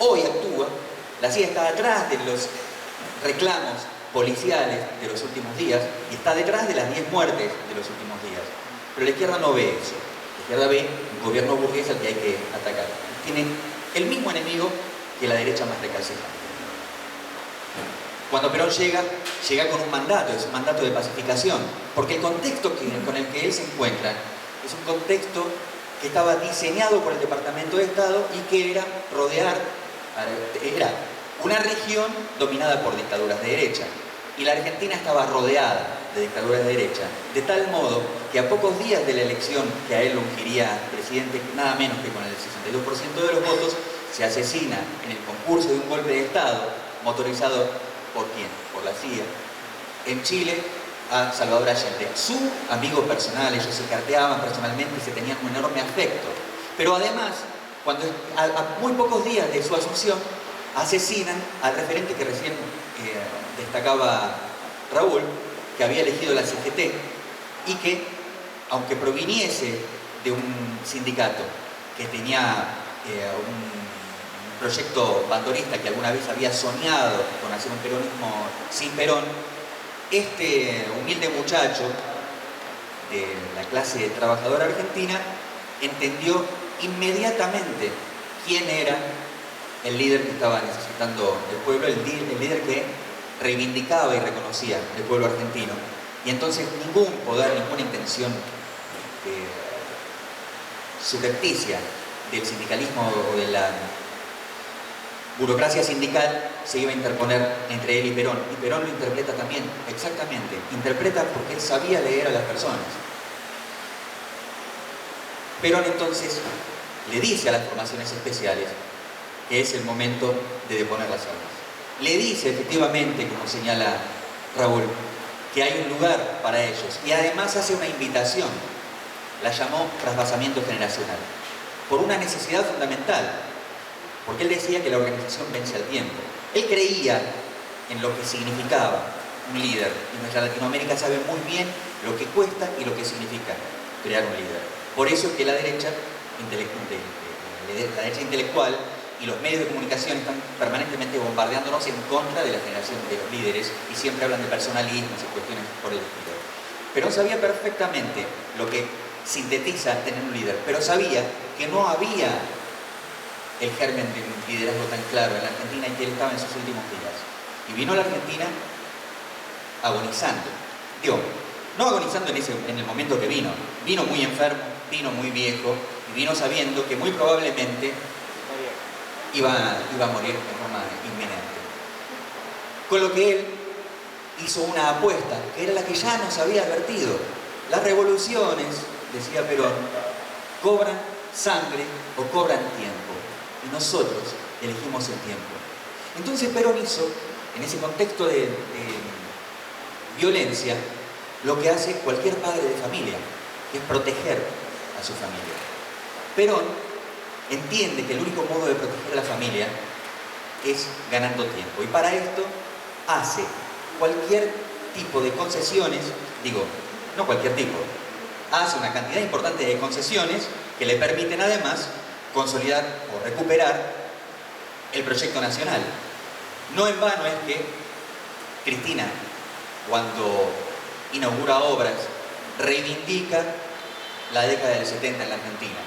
hoy actúa, la CIA está atrás de los reclamos policiales de los últimos días y está detrás de las 10 muertes de los últimos días. Pero la izquierda no ve eso. La izquierda ve un gobierno burgués al que hay que atacar. Tiene el mismo enemigo que la derecha más recalcitrante. Cuando Perón llega con un mandato, es un mandato de pacificación, porque el contexto con el que él se encuentra es un contexto que estaba diseñado por el Departamento de Estado y que era era una región dominada por dictaduras de derecha. Y la Argentina estaba rodeada de dictaduras de derecha, de tal modo que a pocos días de la elección que a él lo ungiría presidente, nada menos que con el 62% de los votos, se asesina en el concurso de un golpe de Estado, motorizado ¿por quién? Por la CIA, en Chile, a Salvador Allende. Su amigo personal, ellos se carteaban personalmente y se tenían un enorme afecto. Pero además, cuando a muy pocos días de su asunción, asesinan al referente que recién destacaba Raúl, que había elegido la CGT y que, aunque proviniese de un sindicato que tenía un proyecto bandorista que alguna vez había soñado con hacer un peronismo sin Perón, este humilde muchacho de la clase trabajadora argentina entendió inmediatamente quién era el líder que estaba necesitando el pueblo, el líder que reivindicaba y reconocía el pueblo argentino. Y entonces ningún poder, ninguna intención subrepticia del sindicalismo o de la burocracia sindical se iba a interponer entre él y Perón. Y Perón lo interpreta también, exactamente. Interpreta porque él sabía leer a las personas. Perón entonces le dice a las formaciones especiales que es el momento de deponer las armas. Le dice efectivamente, como señala Raúl, que hay un lugar para ellos. Y además hace una invitación. La llamó trasvasamiento generacional. Por una necesidad fundamental. Porque él decía que la organización vence al tiempo. Él creía en lo que significaba un líder. Y nuestra Latinoamérica sabe muy bien lo que cuesta y lo que significa crear un líder. Por eso es que la derecha intelectual y los medios de comunicación están permanentemente bombardeándonos en contra de la generación de los líderes y siempre hablan de personalismos y cuestiones por el estilo. Perón sabía perfectamente lo que sintetiza tener un líder, pero sabía que no había el germen de un liderazgo tan claro en la Argentina y que él estaba en sus últimos días. Y vino a la Argentina agonizando. Digo, no agonizando en el momento que vino. Vino muy enfermo, vino muy viejo y vino sabiendo que muy probablemente iba a morir de forma inminente. Con lo que él hizo una apuesta, que era la que ya nos había advertido. Las revoluciones, decía Perón, cobran sangre o cobran tiempo. Y nosotros elegimos el tiempo. Entonces Perón hizo, en ese contexto de violencia, lo que hace cualquier padre de familia, que es proteger a su familia. Perón entiende que el único modo de proteger a la familia es ganando tiempo. Y para esto hace cualquier tipo de concesiones, digo, no cualquier tipo, hace una cantidad importante de concesiones que le permiten además consolidar o recuperar el proyecto nacional. No en vano es que Cristina, cuando inaugura obras, reivindica la década del 70 en la Argentina.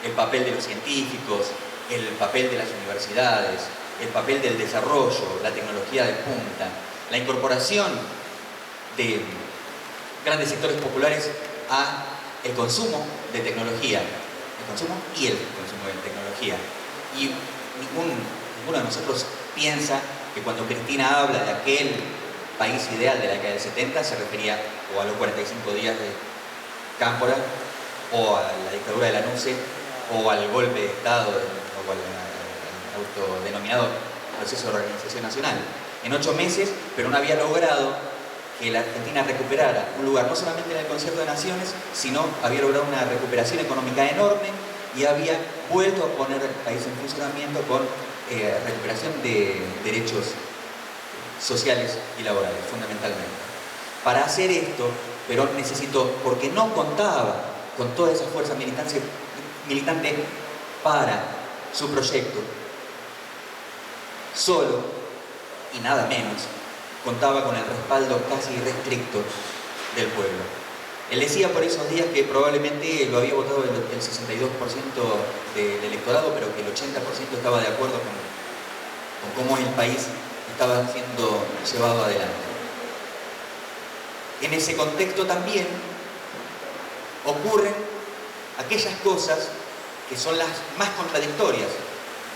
El papel de los científicos, el papel de las universidades, el papel del desarrollo, la tecnología de punta, la incorporación de grandes sectores populares a el consumo de tecnología, el consumo y el consumo de tecnología. Y ninguno de nosotros piensa que cuando Cristina habla de aquel país ideal de la década del 70 se refería o a los 45 días de Cámpora o a la dictadura de la NUCE o al golpe de Estado o al autodenominado proceso de organización nacional. En 8 meses, Perón había logrado que la Argentina recuperara un lugar no solamente en el Concierto de Naciones, sino había logrado una recuperación económica enorme y había vuelto a poner el país en funcionamiento con recuperación de derechos sociales y laborales, fundamentalmente. Para hacer esto, Perón necesitó, porque no contaba con toda esa fuerza militante para su proyecto, solo, y nada menos, contaba con el respaldo casi irrestricto del pueblo. Él decía por esos días que probablemente lo había votado el 62% del electorado, pero que el 80% estaba de acuerdo con cómo el país estaba siendo llevado adelante. En ese contexto también ocurren aquellas cosas que son las más contradictorias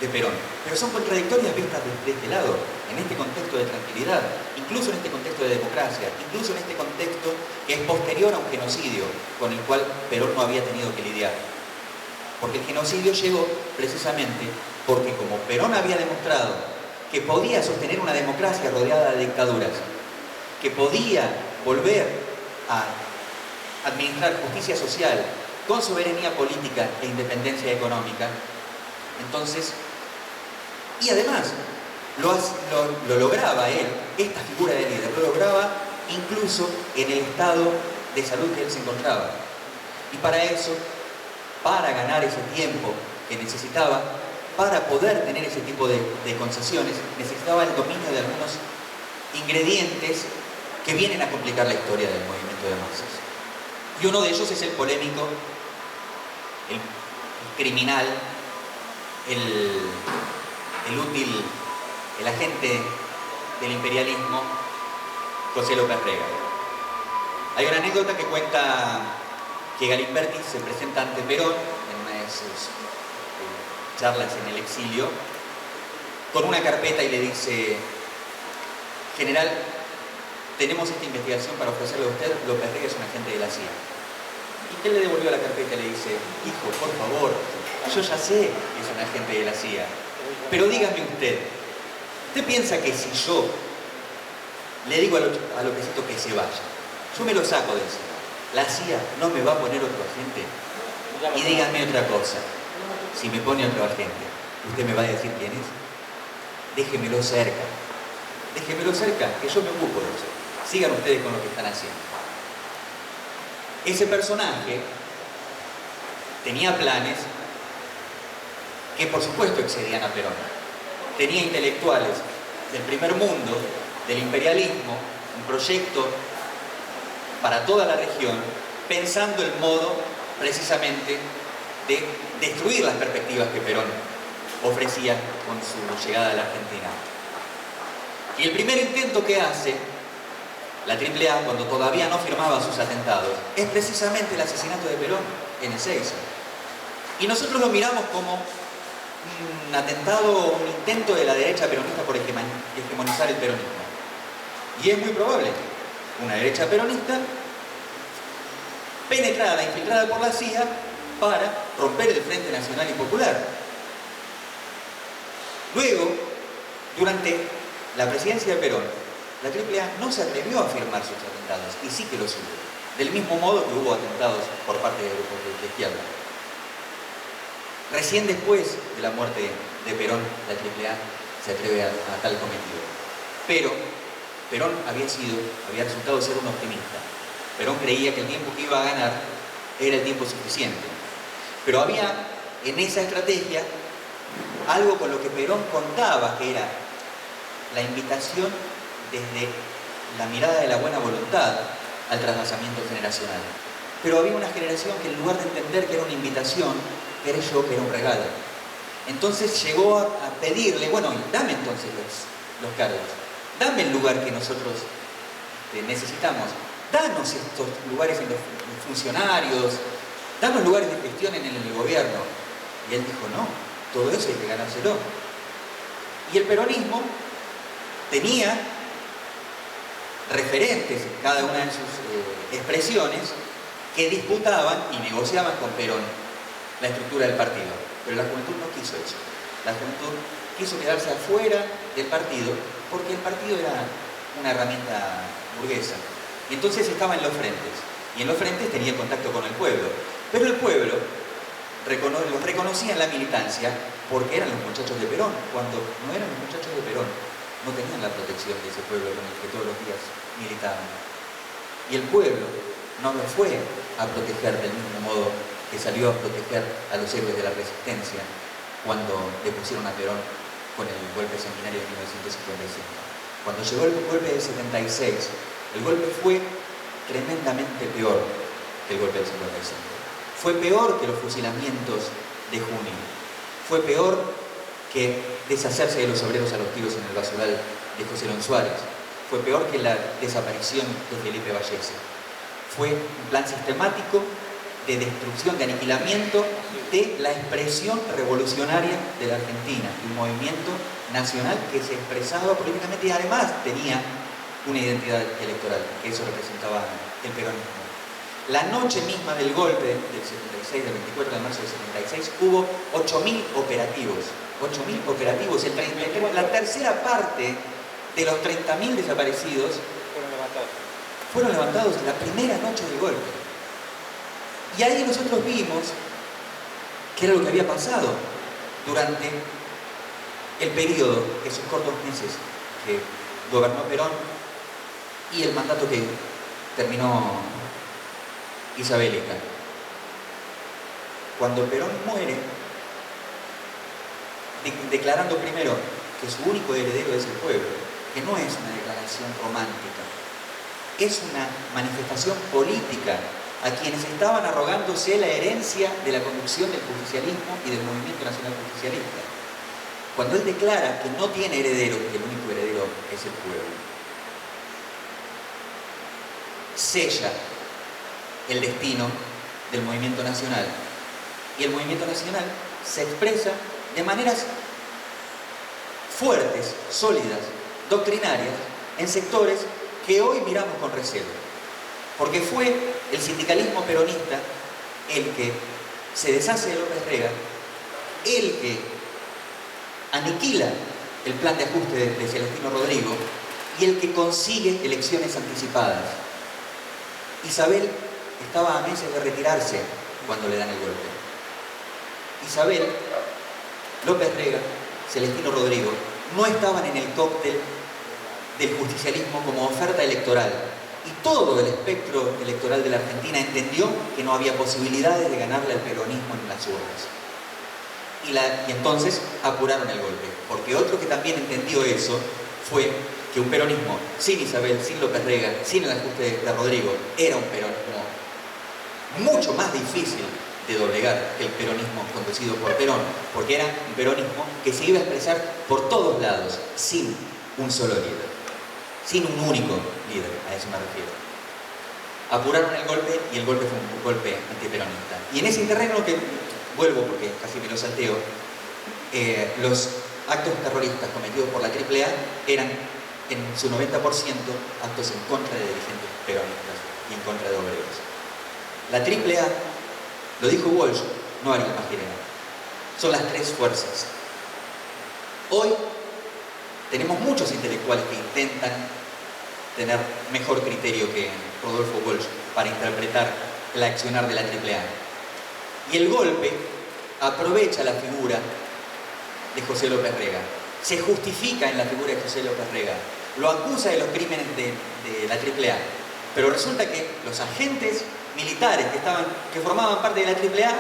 de Perón, pero son contradictorias vistas desde este lado, en este contexto de tranquilidad, incluso en este contexto de democracia, incluso en este contexto que es posterior a un genocidio con el cual Perón no había tenido que lidiar. Porque el genocidio llegó precisamente porque como Perón había demostrado que podía sostener una democracia rodeada de dictaduras, que podía volver a administrar justicia social con soberanía política e independencia económica, entonces, y además lo lograba él, esta figura de líder, lo lograba incluso en el estado de salud que él se encontraba. Y para eso, para ganar ese tiempo que necesitaba, para poder tener ese tipo de concesiones, necesitaba el dominio de algunos ingredientes que vienen a complicar la historia del movimiento de masas. Y uno de ellos es el polémico, el criminal, el útil, el agente del imperialismo, José López Rega. Hay una anécdota que cuenta que Galimberti se presenta ante Perón en una de sus charlas en el exilio con una carpeta y le dice: general, tenemos esta investigación para ofrecerle a usted. López Rega es un agente de la CIA. Y él le devolvió la carpeta y le dice: hijo, por favor, yo ya sé que es un agente de la CIA, pero dígame usted piensa que si yo le digo a Lópezito que se vaya, yo me lo saco de encima, la CIA no me va a poner otro agente? Y dígame otra cosa, si me pone otro agente, ¿usted me va a decir quién es? Déjemelo cerca, que yo me ocupo de eso. Sigan ustedes con lo que están haciendo. Ese personaje tenía planes que por supuesto excedían a Perón. Tenía intelectuales del primer mundo, del imperialismo, un proyecto para toda la región, pensando el modo precisamente de destruir las perspectivas que Perón ofrecía con su llegada a la Argentina. Y el primer intento que hace la AAA, cuando todavía no firmaba sus atentados, es precisamente el asesinato de Perón en Ezeiza. Y nosotros lo miramos como un atentado, un intento de la derecha peronista por hegemonizar el peronismo. Y es muy probable, una derecha peronista penetrada, infiltrada por la CIA para romper el Frente Nacional y Popular. Luego, durante la presidencia de Perón, la AAA no se atrevió a firmar sus atentados, y sí que los hubo, del mismo modo que hubo atentados por parte de grupos de izquierda. Recién después de la muerte de Perón, la AAA se atreve a tal cometido. Pero Perón había resultado ser un optimista. Perón creía que el tiempo que iba a ganar era el tiempo suficiente. Pero había en esa estrategia algo con lo que Perón contaba, que era la invitación desde la mirada de la buena voluntad al trasvasamiento generacional. Pero había una generación que en lugar de entender que era una invitación, creyó que era un regalo. Entonces llegó a pedirle: bueno, dame entonces los cargos, dame el lugar que nosotros necesitamos, danos estos lugares en los funcionarios, danos lugares de gestión en el gobierno. Y él dijo: no, todo eso hay que ganárselo. Y el peronismo tenía referentes en cada una de sus expresiones que disputaban y negociaban con Perón la estructura del partido. Pero la juventud no quiso eso. La juventud quiso quedarse afuera del partido porque el partido era una herramienta burguesa. Y entonces estaba en los frentes. Y en los frentes tenía contacto con el pueblo. Pero el pueblo los reconocía en la militancia porque eran los muchachos de Perón. Cuando no eran los muchachos de Perón, no tenían la protección de ese pueblo con el que todos los días militaban. Y el pueblo no los fue a proteger del mismo modo que salió a proteger a los héroes de la resistencia cuando le pusieron a Perón con el golpe sanguinario de 1955. Cuando llegó el golpe del 76, el golpe fue tremendamente peor que el golpe del 55. Fue peor que los fusilamientos de junio. Fue peor que deshacerse de los obreros a los tiros en el basural de José León Suárez. Fue peor que la desaparición de Felipe Vallese. Fue un plan sistemático de destrucción, de aniquilamiento de la expresión revolucionaria de la Argentina, un movimiento nacional que se expresaba políticamente y además tenía una identidad electoral, que eso representaba el peronismo. La noche misma del golpe del 76, del 24 de marzo del 76, hubo 8.000 operativos. 8.000 operativos. La tercera parte de los 30.000 desaparecidos fueron levantados la primera noche del golpe. Y ahí nosotros vimos qué era lo que había pasado durante el periodo, esos cortos meses que gobernó Perón y el mandato que terminó Isabelica. Cuando Perón muere, declarando primero que su único heredero es el pueblo, que no es una declaración romántica, es una manifestación política a quienes estaban arrogándose la herencia de la conducción del justicialismo y del movimiento nacional justicialista. Cuando él declara que no tiene heredero, que el único heredero es el pueblo, sella el destino del movimiento nacional. Y el movimiento nacional se expresa de maneras fuertes, sólidas, doctrinarias, en sectores que hoy miramos con recelo. Porque fue el sindicalismo peronista el que se deshace de López Rega, el que aniquila el plan de ajuste de Celestino Rodrigo y el que consigue elecciones anticipadas. Isabel estaba a meses de retirarse cuando le dan el golpe. Isabel, López Rega, Celestino Rodrigo no estaban en el cóctel del justicialismo como oferta electoral. Y todo el espectro electoral de la Argentina entendió que no había posibilidades de ganarle al peronismo en las urnas. Y entonces apuraron el golpe. Porque otro que también entendió eso fue que un peronismo sin Isabel, sin López Rega, sin el ajuste de Rodrigo, era un peronismo mucho más difícil de doblegar que el peronismo conducido por Perón, porque era un peronismo que se iba a expresar por todos lados, sin un solo líder, sin un único líder, a eso me refiero. Apuraron el golpe y el golpe fue un golpe antiperonista. Y en ese terreno que vuelvo porque casi me lo salteo, los actos terroristas cometidos por la AAA eran en su 90% actos en contra de dirigentes peronistas y en contra de obreros. La AAA, lo dijo Walsh, no Ariel Magirena, son las tres fuerzas. Hoy tenemos muchos intelectuales que intentan tener mejor criterio que Rodolfo Walsh para interpretar el accionar de la AAA. Y el golpe aprovecha la figura de José López Rega, se justifica en la figura de José López Rega, lo acusa de los crímenes de la AAA, pero resulta que los agentes militares que formaban parte de la AAA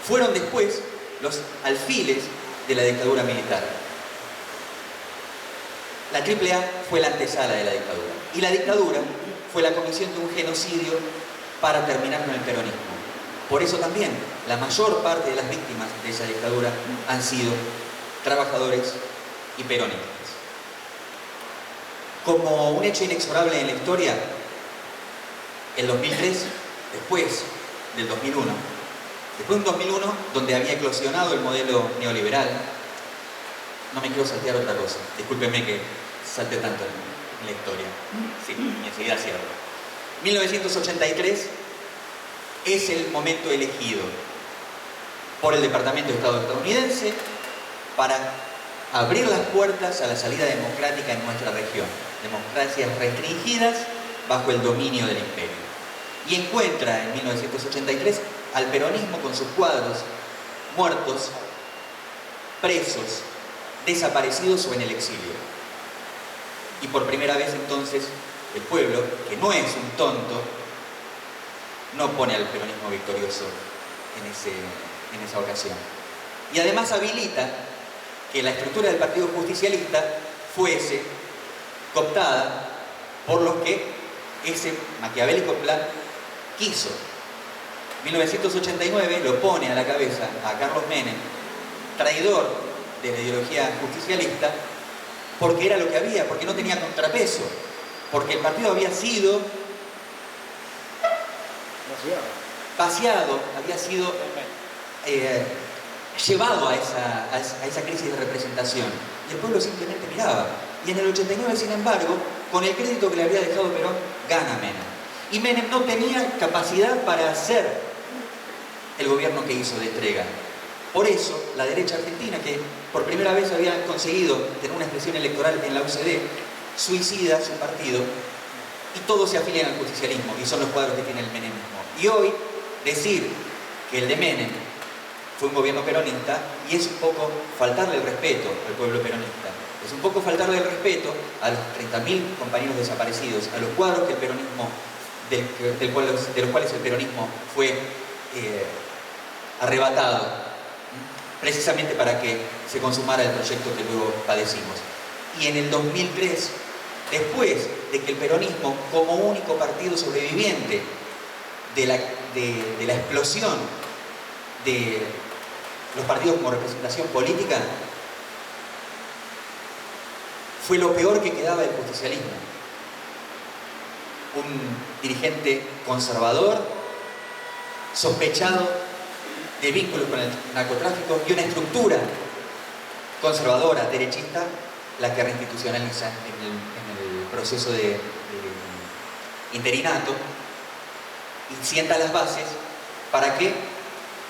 fueron después los alfiles de la dictadura militar. La AAA fue la antesala de la dictadura y la dictadura fue la comisión de un genocidio para terminar con el peronismo. Por eso también la mayor parte de las víctimas de esa dictadura han sido trabajadores y peronistas. Como un hecho inexorable en la historia, el 2003, después del 2001, después de un 2001 donde había eclosionado el modelo neoliberal, no me quiero saltear otra cosa, discúlpenme que salte tanto en la historia, sí, y enseguida cierro. 1983 es el momento elegido por el Departamento de Estado estadounidense para abrir las puertas a la salida democrática en nuestra región, democracias restringidas bajo el dominio del imperio. Y encuentra en 1983 al peronismo con sus cuadros muertos, presos, desaparecidos o en el exilio. Y por primera vez entonces el pueblo, que no es un tonto, no pone al peronismo victorioso en esa ocasión. Y además habilita que la estructura del Partido Justicialista fuese cooptada por los que ese maquiavélico plan quiso. 1989 lo pone a la cabeza a Carlos Menem, traidor de la ideología justicialista, porque era lo que había, porque no tenía contrapeso, porque el partido había sido vaciado, había sido llevado a esa crisis de representación. Y el pueblo simplemente miraba. Y en el 89, sin embargo, con el crédito que le había dejado Perón, gana Menem. Y Menem no tenía capacidad para hacer el gobierno que hizo de entrega. Por eso, la derecha argentina, que por primera vez había conseguido tener una expresión electoral en la UCD, suicida su partido y todos se afilian al justicialismo, y son los cuadros que tiene el menemismo. Y hoy, decir que el de Menem fue un gobierno peronista, y es un poco faltarle el respeto al pueblo peronista. Es un poco faltarle el respeto a los 30.000 compañeros desaparecidos, a los cuadros que el peronismo, de los cuales el peronismo fue arrebatado, precisamente para que se consumara el proyecto que luego padecimos. Y en el 2003, después de que el peronismo, como único partido sobreviviente de la explosión de los partidos como representación política, fue lo peor que quedaba del justicialismo. Un dirigente conservador, sospechado de vínculos con el narcotráfico, y una estructura conservadora, derechista, la que reinstitucionaliza en el proceso de interinato y sienta las bases para que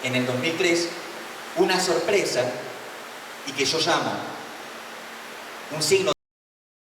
en el 2003 una sorpresa, y que yo llamo un signo